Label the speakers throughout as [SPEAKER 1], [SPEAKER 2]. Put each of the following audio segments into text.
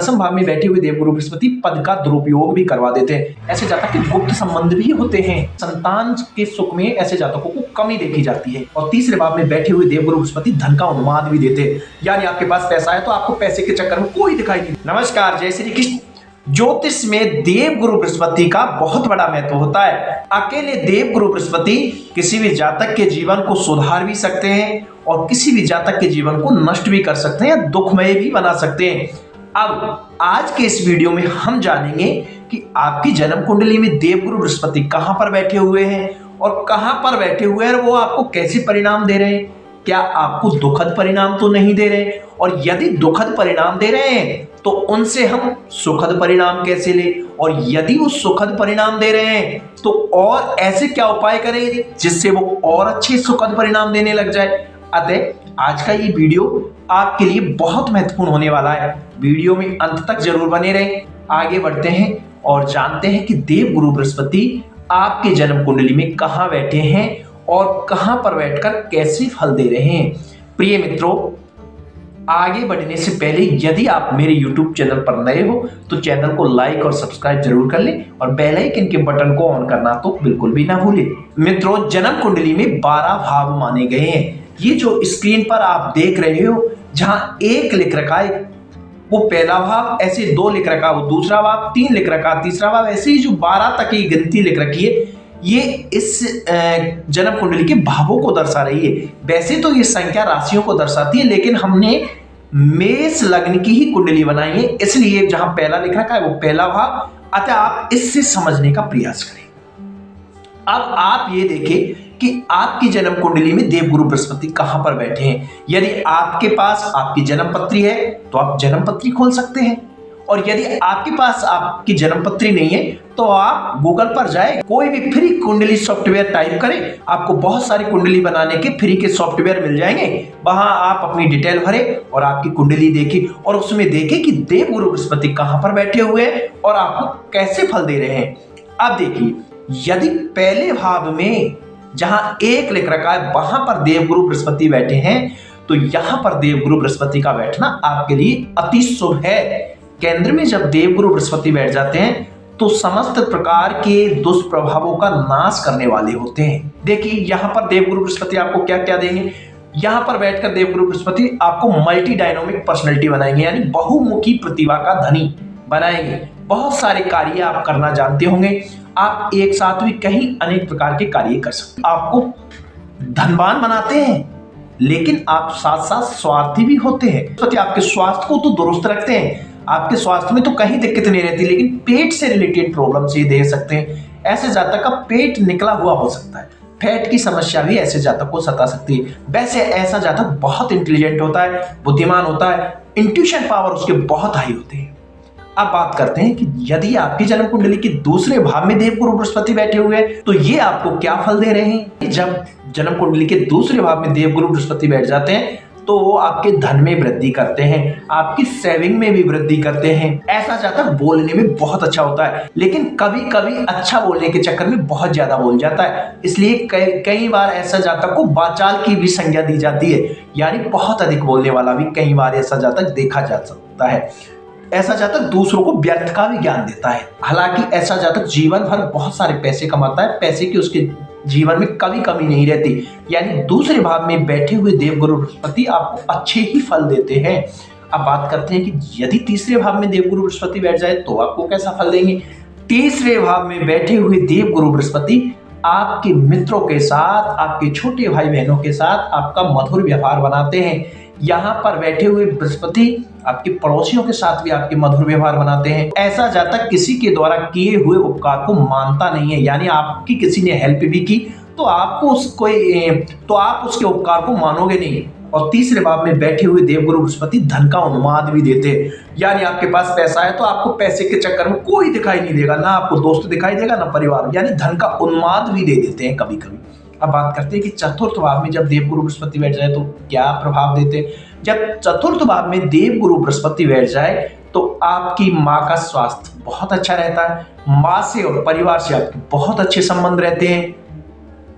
[SPEAKER 1] दशम भाव में बैठे हुए देवगुरु बृहस्पति पद का दुरुपयोग भी करवा देते हैं। ऐसे जातक के गुप्त संबंध भी होते हैं। संतान के सुख में ऐसे जातकों को कमी देखी जाती है। और तीसरे भाव में बैठे हुए देवगुरु बृहस्पति धन का उन्माद भी देते हैं, यानी आपके पास पैसा है तो आपको पैसे के चक्कर में कोई दिखाई नहीं। नमस्कार, जय श्री कृष्ण। ज्योतिष में देवगुरु बृहस्पति का बहुत बड़ा महत्व होता है। अकेले देवगुरु बृहस्पति किसी भी जातक के जीवन को सुधार भी सकते हैं और किसी भी जातक के जीवन को नष्ट भी कर सकते हैं या दुखमय भी बना सकते हैं। अब आज के इस वीडियो में हम जानेंगे कि आपकी जन्म कुंडली में देवगुरु बृहस्पति कहां पर बैठे हुए हैं और कहां पर बैठे हुए हैं, वो आपको कैसे परिणाम दे रहे हैं। क्या आपको दुखद परिणाम तो नहीं दे रहे, और यदि दुखद परिणाम दे रहे हैं तो उनसे हम सुखद परिणाम कैसे ले, और यदि वो सुखद परिणाम दे रहे हैं तो और ऐसे क्या उपाय करें जिससे वो और अच्छे सुखद परिणाम देने लग जाए। अतः आज का ये वीडियो आपके लिए बहुत महत्वपूर्ण होने वाला है। वीडियो में अंत तक जरूर बने रहें। आगे बढ़ते हैं और जानते हैं कि देवगुरु बृहस्पति आपके जन्म कुंडली में कहां बैठे हैं और कहां पर बैठकर कैसे फल दे रहे हैं। प्रिय मित्रों, आगे बढ़ने से पहले यदि आप मेरे YouTube चैनल पर नए हो तो चैनल को लाइक और सब्सक्राइब जरूर कर लें और बेल आइकन के बटन को ऑन करना तो बिल्कुल भी ना भूलें। मित्रों, जन्म कुंडली में 12 भाव माने गए हैं। ये जो स्क्रीन पर आप देख रहे हो, जहां 1 लिख रखा है वो पहला भाव, ऐसे 2 लिख रखा वो दूसरा भाव, 3 लिख रखा तीसरा भाव, ऐसे ही जो 12 तक की गिनती लिख रखी है, ये इस जन्म कुंडली के भावों को दर्शा रही है। वैसे तो ये संख्या राशियों को दर्शाती है, लेकिन हमने मेष लग्न की ही कुंडली बनाई है, इसलिए जहां पहला लिख रखा है वो पहला भाव। अतः आप इससे समझने का प्रयास करें। अब आप ये देखें कि आपकी जन्म कुंडली में देवगुरु बृहस्पति कहां पर बैठे हैं। यदि आपके पास आपकी जन्म पत्री है तो आप जन्म पत्री खोल सकते हैं, और यदि आपके पास आपकी जन्म पत्री नहीं है तो आप गूगल पर जाए, कोई भी फ्री कुंडली सॉफ्टवेयर टाइप करें, आपको बहुत सारी कुंडली बनाने के फ्री के सॉफ्टवेयर मिल जाएंगे। वहां आप अपनी डिटेल भरें और आपकी कुंडली देखें और उसमें देखें कि देवगुरु बृहस्पति कहां पर बैठे हुए हैं और आपको कैसे फल दे रहे हैं। अब देखिए, यदि पहले भाव में जहां 1 लिख रखा है वहां पर देवगुरु बृहस्पति बैठे हैं तो यहां पर देवगुरु बृहस्पति का बैठना आपके लिए अति शुभ है। केंद्र में जब देवगुरु बृहस्पति बैठ जाते हैं तो समस्त प्रकार के दुष्प्रभावों का नाश करने वाले होते हैं। देखिए, यहाँ पर देवगुरु बृहस्पति आपको क्या क्या देंगे। यहाँ पर बैठकर देवगुरु बृहस्पति आपको मल्टी डायनामिक पर्सनैलिटी बनाएंगे, यानी बहुमुखी प्रतिभा का धनी बनाएंगे। बहुत सारे कार्य आप करना जानते होंगे, आप एक साथ भी कहीं अनेक प्रकार के कार्य कर सकते हैं। आपको धनवान बनाते हैं, लेकिन आप साथ साथ स्वार्थी भी होते हैं। तो आपके स्वास्थ्य को तो दुरुस्त रखते हैं, आपके स्वास्थ्य में तो कहीं दिक्कत नहीं रहती, लेकिन पेट से रिलेटेड प्रॉब्लम से दे सकते हैं। ऐसे जातक का पेट निकला हुआ हो सकता है, फैट की समस्या भी ऐसे जातक को सता सकती है। वैसे ऐसा जातक बहुत इंटेलिजेंट होता है, बुद्धिमान होता है, इंट्यूशन पावर उसके बहुत हाई होते हैं। अब बात करते हैं कि यदि आपकी जन्म कुंडली के दूसरे भाव में देवगुरु बृहस्पति बैठे हुए हैं तो ये आपको क्या फल दे रहे हैं। जब जन्म कुंडली के दूसरे भाव में देवगुरु बृहस्पति बैठ जाते हैं तो वो आपके धन में वृद्धि करते हैं, आपकी सेविंग में भी वृद्धि करते हैं। ऐसा जातक बोलने में बहुत अच्छा होता है, लेकिन कभी कभी अच्छा बोलने के चक्कर में बहुत ज्यादा बोल जाता है, इसलिए कई बार ऐसा जातक को वाचाल की भी संज्ञा दी जाती है, यानी बहुत अधिक बोलने वाला भी कई बार ऐसा जातक देखा जा सकता है। ऐसा जातक दूसरों को व्यर्थ का भी ज्ञान देता है। हालांकि ऐसा जातक जीवन भर बहुत सारे पैसे कमाता है, पैसे की उसके जीवन में कभी कमी नहीं रहती, यानी दूसरे भाव में बैठे हुए देवगुरु बृहस्पति आपको अच्छे ही फल देते हैं। अब बात करते हैं कि यदि तीसरे भाव में देवगुरु बृहस्पति बैठ जाए तो आपको कैसा फल देंगे। तीसरे भाव में बैठे हुए देवगुरु बृहस्पति आपके मित्रों के साथ, आपके छोटे भाई बहनों के साथ आपका मधुर व्यवहार बनाते हैं। यहाँ पर बैठे हुए बृहस्पति आपके पड़ोसियों के साथ भी आपके मधुर व्यवहार बनाते हैं। ऐसा जातक किसी के द्वारा किए हुए उपकार को मानता नहीं है, यानी आपकी किसी ने हेल्प भी की तो आप उसके उपकार को मानोगे नहीं। और तीसरे भाव में बैठे हुए देवगुरु बृहस्पति धन का उन्माद भी देते हैं, यानी आपके पास पैसा है तो आपको पैसे के चक्कर में कोई दिखाई नहीं देगा, ना आपको दोस्त दिखाई देगा ना परिवार, यानी धन का उन्माद भी दे देते हैं कभी कभी। अब बात करते हैं कि चतुर्थ भाव में जब देवगुरु बृहस्पति बैठ जाए तो क्या प्रभाव देते हैं। जब चतुर्थ भाव में देवगुरु बृहस्पति बैठ जाए तो आपकी माँ का स्वास्थ्य बहुत अच्छा रहता है, माँ से और परिवार से आपके बहुत अच्छे संबंध रहते हैं।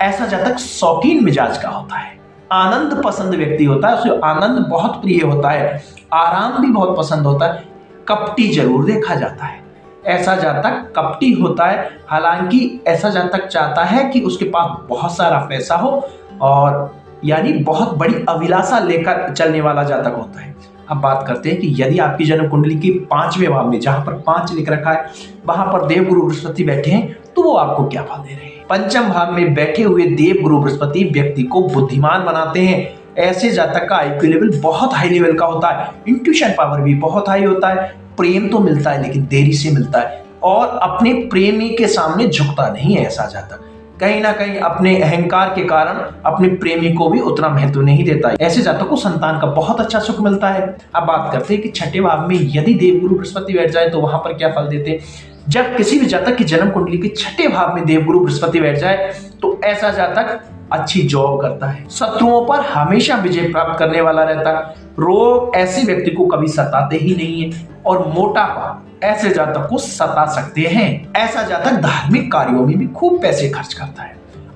[SPEAKER 1] ऐसा जातक शौकीन मिजाज का होता है, आनंद पसंद व्यक्ति होता है, उसे आनंद बहुत प्रिय होता है, आराम भी बहुत पसंद होता है। कपटी जरूर देखा जाता है। ऐसा जातक कपटी होता है, हालांकि ऐसा जातक चाहता है कि उसके पास बहुत सारा पैसा हो और यानी बहुत बड़ी अभिलाषा लेकर चलने वाला जातक होता है। अब बात करते हैं कि यदि आपकी जन्म कुंडली के 5वें भाव में, जहां पर 5 लिख रखा है, वहां पर देवगुरु बृहस्पति बैठे हैं, तो वो आपको क्या फल दे रहे हैं। पंचम भाव में बैठे हुए देवगुरु बृहस्पति व्यक्ति को बुद्धिमान बनाते हैं। ऐसे जातक का आईक्यू लेवल बहुत हाई लेवल का होता है, इंट्यूशन पावर भी बहुत हाई होता है, प्रेम तो मिलता है लेकिन देरी से मिलता है, और अपने प्रेमी के सामने झुकता नहीं है। ऐसा जातक कहीं ना कहीं अपने अहंकार के कारण अपने प्रेमी को भी उतना महत्व नहीं देता है। ऐसे जातक को संतान का बहुत अच्छा सुख मिलता है। अब बात करते हैं कि छठे भाव में यदि देवगुरु बृहस्पति बैठ जाए तो वहां पर क्या फल देते हैं। जब किसी भी जातक की जन्म कुंडली के छठे भाव में देवगुरु बृहस्पति बैठ जाए तो ऐसा जातक अच्छी जॉब करता है, शत्रुओं पर हमेशा विजय प्राप्त करने वाला रहता है, रोग ऐसे व्यक्ति को कभी सताते ही नहीं है, और मोटापा ऐसे जातक को सता सकते हैं। ऐसा जातक धार्मिक कार्यों में भी खूब पैसे खर्च करता है।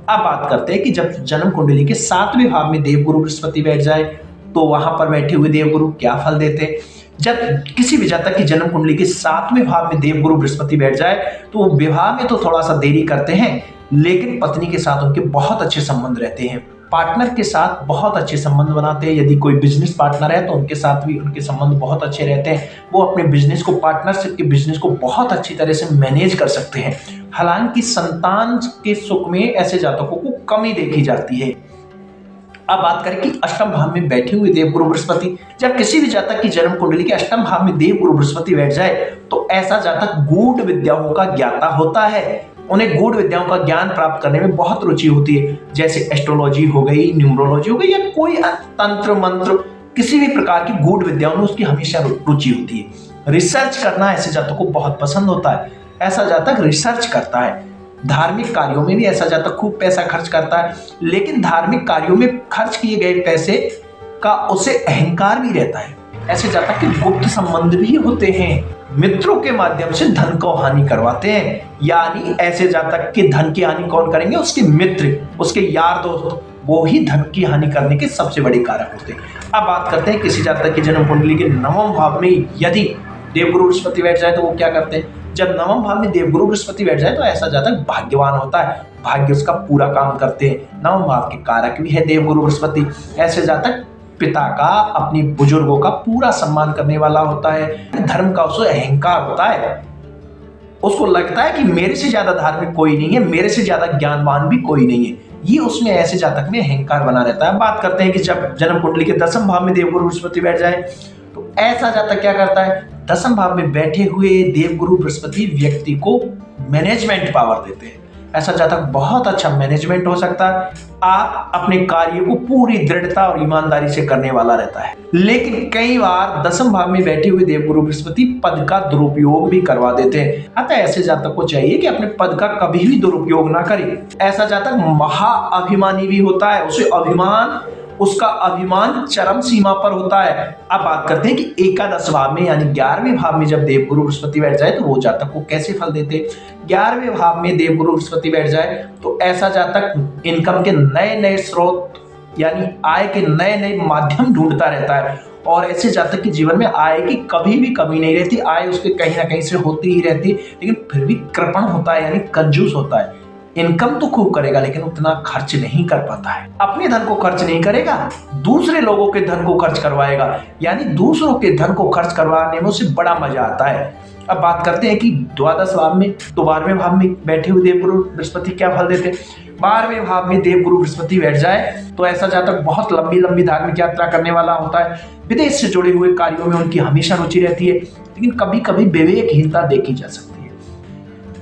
[SPEAKER 1] अब बात करते हैं कि जब जन्म कुंडली के 7वें भाव में देवगुरु बृहस्पति बैठ जाए तो वहां पर बैठे हुए देवगुरु क्या फल देते हैं। जब किसी भी जातक की जन्म कुंडली के 7वें भाव में देवगुरु बृहस्पति बैठ जाए तो वो विवाह में तो थोड़ा सा देरी करते हैं, लेकिन पत्नी के साथ उनके बहुत अच्छे संबंध रहते हैं, पार्टनर के साथ बहुत अच्छे संबंध बनाते हैं। यदि कोई बिजनेस पार्टनर है तो उनके साथ भी उनके संबंध बहुत अच्छे रहते हैं। वो अपने बिजनेस को, पार्टनरशिप के बिजनेस को बहुत अच्छी तरह से मैनेज कर सकते हैं। हालांकि संतान के सुख में ऐसे जातकों को कमी देखी जाती है। अब बात करें कि अष्टम भाव में बैठे हुए देवगुरु बृहस्पति, जब किसी भी जातक की जन्म कुंडली के अष्टम भाव में देवगुरु बृहस्पति बैठ जाए तो ऐसा जातक गूढ़ विद्याओं का ज्ञाता होता है। उन्हें गूढ़ विद्याओं का ज्ञान प्राप्त करने में बहुत रुचि होती है, जैसे एस्ट्रोलॉजी हो गई, न्यूमरोलॉजी हो गई, या कोई तंत्र मंत्र, किसी भी प्रकार की गूढ़ विद्याओं में उसकी हमेशा रुचि होती है। रिसर्च करना ऐसे जातक को बहुत पसंद होता है। ऐसा जातक रिसर्च करता है। धार्मिक कार्यों में भी ऐसा जातक खूब पैसा खर्च करता है, लेकिन धार्मिक कार्यों में खर्च किए गए पैसे का उसे अहंकार भी रहता है। ऐसे जातक के गुप्त संबंध भी होते हैं, मित्रों के माध्यम से धन को हानि करवाते हैं। यानी ऐसे जातक के धन की हानि कौन करेंगे, उसके मित्र, उसके यार दोस्त, वो ही धन की हानि करने के सबसे बड़े कारक होते हैं। अब बात करते हैं किसी जातक की जन्म कुंडली के 9वें भाव में यदि देवगुरु बृहस्पति बैठ जाए तो वो क्या करते हैं। जब 9वें भाव में देवगुरु बृहस्पति बैठ जाए तो ऐसा जातक भाग्यवान होता है, भाग्य उसका पूरा काम करते हैं। 9वें भाव के कारक भी है देवगुरु बृहस्पति। ऐसे जातक पिता का, अपनी बुजुर्गों का पूरा सम्मान करने वाला होता है। धर्म का उसे अहंकार होता है, उसको लगता है कि मेरे से ज्यादा धार्मिक कोई नहीं है, मेरे से ज्यादा ज्ञानवान भी कोई नहीं है। ये उसमें ऐसे जातक में अहंकार बना रहता है। बात करते हैं कि जब जन्म कुंडली के 10वें भाव में देवगुरु बृहस्पति बैठ जाए तो ऐसा जातक क्या करता है। 10वें भाव में बैठे हुए देवगुरु बृहस्पति व्यक्ति को मैनेजमेंट पावर देते हैं। ऐसा जातक बहुत अच्छा मैनेजमेंट हो सकता है। आप अपने कार्य को पूरी दृढ़ता और ईमानदारी से करने वाला रहता है, लेकिन कई बार 10वें भाव में बैठे हुए देवगुरु बृहस्पति पद का दुरुपयोग भी करवा देते हैं। अतः ऐसे जातक को चाहिए कि अपने पद का कभी भी दुरुपयोग ना करे। ऐसा जातक महाअभिमानी भी होता है, उसका अभिमान चरम सीमा पर होता है। अब बात करते हैं कि एकादश भाव में यानी 11वें भाव में जब देवगुरु बृहस्पति बैठ जाए तो वो जातक को कैसे फल देते। 11वें भाव में देवगुरु बृहस्पति बैठ जाए तो ऐसा जातक इनकम के नए नए स्रोत यानी आय के नए नए माध्यम ढूंढता रहता है, और ऐसे जातक के जीवन में आय की कभी भी कमी नहीं रहती। आय उसके कहीं ना कहीं से होती ही रहती, लेकिन फिर भी कृपण होता है यानी कंजूस होता है। इनकम तो खूब करेगा लेकिन उतना खर्च नहीं कर पाता है। अपने धन को खर्च नहीं करेगा, दूसरे लोगों के धन को खर्च करवाएगा, यानी दूसरों के धन को खर्च करवाने में उसे बड़ा मजा आता है। अब बात करते हैं कि 12वें भाव में, तो 12वें भाव में बैठे हुए देवगुरु बृहस्पति क्या फल देते। 12वें भाव में देवगुरु बृहस्पति बैठ जाए तो ऐसा जातक बहुत लंबी लंबी धार्मिक यात्रा करने वाला होता है। विदेश से जुड़े हुए कार्यों में उनकी हमेशा रुचि रहती है, लेकिन कभी कभी विवेकहीनता देखी जा सकती है।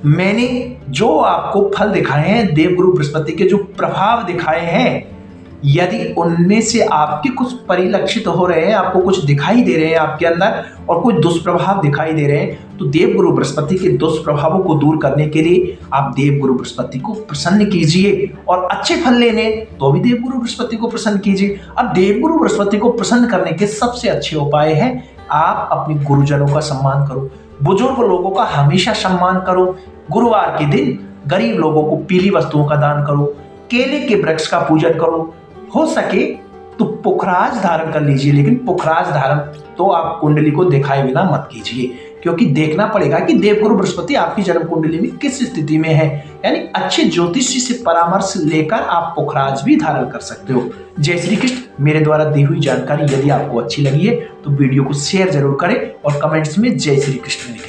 [SPEAKER 1] मैंने जो आपको फल दिखाए हैं, देवगुरु बृहस्पति के जो प्रभाव दिखाए हैं, यदि उनमें से आपके कुछ परिलक्षित हो रहे हैं, आपको कुछ दिखाई दे रहे हैं आपके अंदर और कोई दुष्प्रभाव दिखाई दे रहे हैं, तो देवगुरु बृहस्पति के दुष्प्रभावों को दूर करने के लिए आप देवगुरु बृहस्पति को प्रसन्न कीजिए, और अच्छे फल लेने तो भी देवगुरु बृहस्पति को प्रसन्न कीजिए। अब देवगुरु बृहस्पति को प्रसन्न करने के सबसे अच्छे उपाय है आप अपने गुरुजनों का सम्मान करो, बुजुर्ग लोगों का हमेशा सम्मान करो। गुरुवार के दिन गरीब लोगों को पीली वस्तुओं का दान करो, केले के वृक्ष का पूजन करो, हो सके तो पुखराज धारण कर लीजिए, लेकिन पुखराज धारण तो आप कुंडली को दिखाए बिना मत कीजिए, क्योंकि देखना पड़ेगा कि देवगुरु बृहस्पति आपकी जन्म कुंडली में किस स्थिति में है। यानी अच्छे ज्योतिषी से परामर्श लेकर आप पुखराज भी धारण कर सकते हो। जय श्री कृष्ण। मेरे द्वारा दी हुई जानकारी यदि आपको अच्छी लगी है तो वीडियो को शेयर जरूर करें और कमेंट्स में जय श्री कृष्ण लिखें।